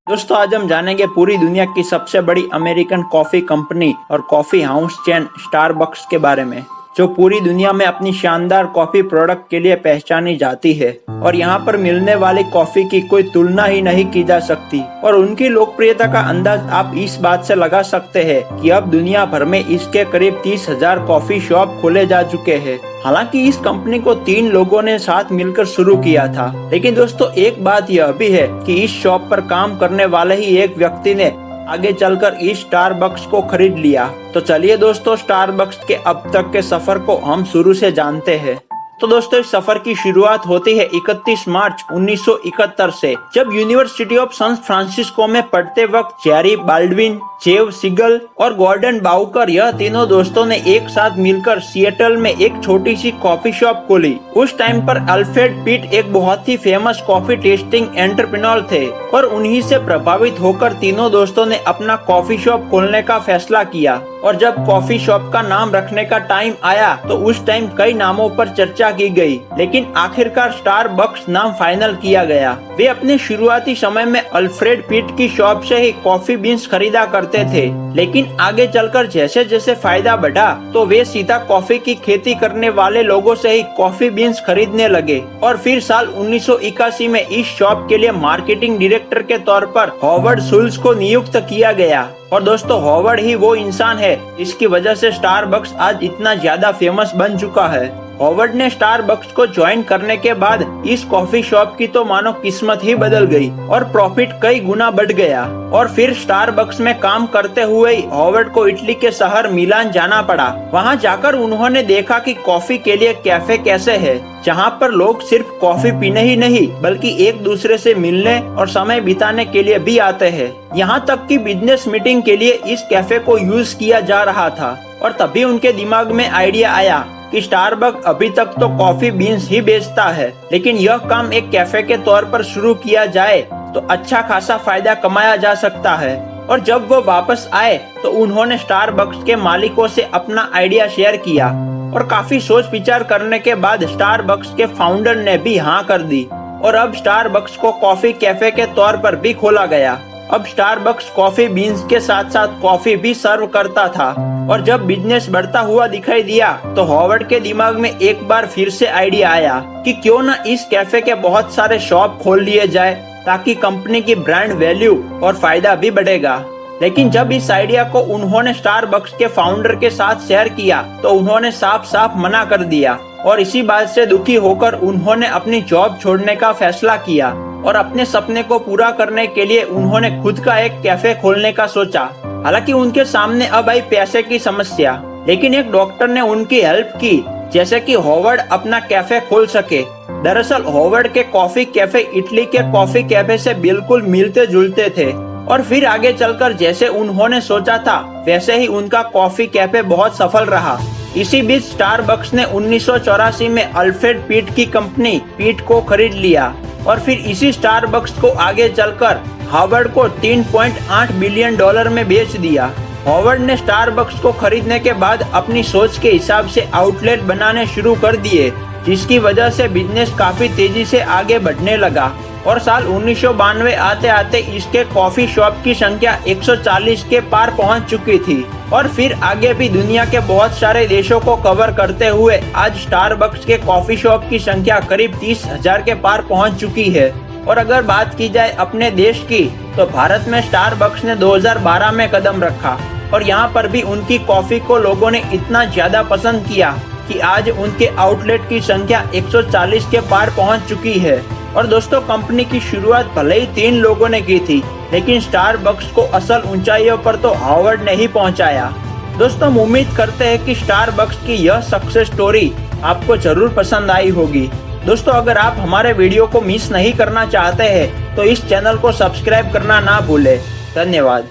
दोस्तों आज हम जानेंगे पूरी दुनिया की सबसे बड़ी अमेरिकन कॉफी कंपनी और कॉफी हाउस चेन स्टारबक्स के बारे में, जो पूरी दुनिया में अपनी शानदार कॉफी प्रोडक्ट के लिए पहचानी जाती है। और यहाँ पर मिलने वाली कॉफी की कोई तुलना ही नहीं की जा सकती। और उनकी लोकप्रियता का अंदाज आप इस बात से लगा सकते हैं कि अब दुनिया भर में इसके करीब 30,000 कॉफी शॉप खोले जा चुके हैं। हालांकि इस कंपनी को 3 लोगों ने साथ मिलकर शुरू किया था, लेकिन दोस्तों एक बात यह भी है कि इस शॉप पर काम करने वाले ही एक व्यक्ति ने आगे चलकर इस स्टारबक्स को खरीद लिया। तो चलिए दोस्तों, स्टारबक्स के अब तक के सफर को हम शुरू से जानते हैं। तो दोस्तों इस सफर की शुरुआत होती है 31 मार्च 1971 से, जब यूनिवर्सिटी ऑफ सैन फ्रांसिस्को में पढ़ते वक्त जेरी बाल्डविन, जेव सिगल और गॉर्डन बाउकर, यह तीनों दोस्तों ने एक साथ मिलकर सिएटल में एक छोटी सी कॉफी शॉप खोली। उस टाइम पर अल्फ्रेड पिट एक बहुत ही फेमस कॉफी टेस्टिंग एंटरप्रेन्योर थे और उन्हीं से प्रभावित होकर तीनों दोस्तों ने अपना कॉफी शॉप खोलने का फैसला किया। और जब कॉफी शॉप का नाम रखने का टाइम आया तो उस टाइम कई नामों पर चर्चा की गई, लेकिन आखिरकार स्टारबक्स नाम फाइनल किया गया। वे अपने शुरुआती समय में अल्फ्रेड पिट की शॉप से ही कॉफी बीन्स खरीदा करते थे, लेकिन आगे चलकर जैसे जैसे फायदा बढ़ा तो वे सीधा कॉफी की खेती करने वाले लोगों से ही कॉफी बीन्स खरीदने लगे। और फिर साल 1981 में इस शॉप के लिए मार्केटिंग डायरेक्टर के तौर पर हॉवर्ड शुल्स को नियुक्त किया गया। और दोस्तों हॉवर्ड ही वो इंसान है जिसकी वजह से स्टारबक्स आज इतना ज्यादा फेमस बन चुका है। हॉवर्ड ने स्टारबक्स को ज्वाइन करने के बाद इस कॉफी शॉप की तो मानो किस्मत ही बदल गई और प्रॉफिट कई गुना बढ़ गया। और फिर स्टारबक्स में काम करते हुए हॉवर्ड को इटली के शहर मिलान जाना पड़ा। वहां जाकर उन्होंने देखा कि कॉफी के लिए कैफे कैसे है, जहां पर लोग सिर्फ कॉफी पीने ही नहीं बल्कि एक दूसरे से मिलने और समय बिताने के लिए भी आते हैं। यहां तक कि बिजनेस मीटिंग के लिए इस कैफे को यूज किया जा रहा था। और तभी उनके दिमाग में आइडिया आया कि स्टारबक्स अभी तक तो कॉफी बीन्स ही बेचता है, लेकिन यह काम एक कैफे के तौर पर शुरू किया जाए तो अच्छा खासा फायदा कमाया जा सकता है। और जब वो वापस आए तो उन्होंने स्टारबक्स के मालिकों से अपना आइडिया शेयर किया और काफी सोच विचार करने के बाद स्टारबक्स के फाउंडर ने भी हाँ कर दी। और अब स्टारबक्स को कॉफी कैफे के तौर पर भी खोला गया। अब स्टारबक्स कॉफी बीन्स के साथ साथ कॉफी भी सर्व करता था। और जब बिजनेस बढ़ता हुआ दिखाई दिया तो हॉवर्ड के दिमाग में एक बार फिर से आइडिया आया कि क्यों ना इस कैफे के बहुत सारे शॉप खोल लिए जाए, ताकि कंपनी की ब्रांड वैल्यू और फायदा भी बढ़ेगा। लेकिन जब इस आइडिया को उन्होंने स्टारबक्स के फाउंडर के साथ शेयर किया तो उन्होंने साफ साफ मना कर दिया। और इसी बात से दुखी होकर उन्होंने अपनी जॉब छोड़ने का फैसला किया और अपने सपने को पूरा करने के लिए उन्होंने खुद का एक कैफे खोलने का सोचा। हालांकि उनके सामने अब आई पैसे की समस्या, लेकिन एक डॉक्टर ने उनकी हेल्प की जैसे कि हॉवर्ड अपना कैफे खोल सके। दरअसल हॉवर्ड के कॉफी कैफे इटली के कॉफी कैफे से बिल्कुल मिलते जुलते थे। और फिर आगे चलकर जैसे उन्होंने सोचा था वैसे ही उनका कॉफी कैफे बहुत सफल रहा। इसी बीच स्टारबक्स ने 1984 में अल्फ्रेड पिट की कंपनी पिट को खरीद लिया और फिर इसी स्टारबक्स को आगे चलकर हॉवर्ड को $3.8 बिलियन में बेच दिया। हॉवर्ड ने स्टारबक्स को खरीदने के बाद अपनी सोच के हिसाब से आउटलेट बनाने शुरू कर दिए, जिसकी वजह से बिजनेस काफी तेजी से आगे बढ़ने लगा। और साल 1992 आते आते इसके कॉफी शॉप की संख्या 140 के पार पहुंच चुकी थी। और फिर आगे भी दुनिया के बहुत सारे देशों को कवर करते हुए आज स्टारबक्स के कॉफी शॉप की संख्या करीब 30,000 के पार पहुंच चुकी है। और अगर बात की जाए अपने देश की तो भारत में स्टारबक्स ने 2012 में कदम रखा और यहाँ पर भी उनकी कॉफी को लोगों ने इतना ज्यादा पसंद किया कि आज उनके आउटलेट की संख्या 140 के पार पहुंच चुकी है। और दोस्तों कंपनी की शुरुआत भले ही 3 लोगों ने की थी, लेकिन स्टारबक्स को असल ऊंचाइयों पर तो हॉवर्ड ने ही पहुंचाया। दोस्तों उम्मीद करते हैं कि स्टारबक्स की यह सक्सेस स्टोरी आपको जरूर पसंद आई होगी। दोस्तों अगर आप हमारे वीडियो को मिस नहीं करना चाहते हैं तो इस चैनल को सब्सक्राइब करना ना भूलें। धन्यवाद।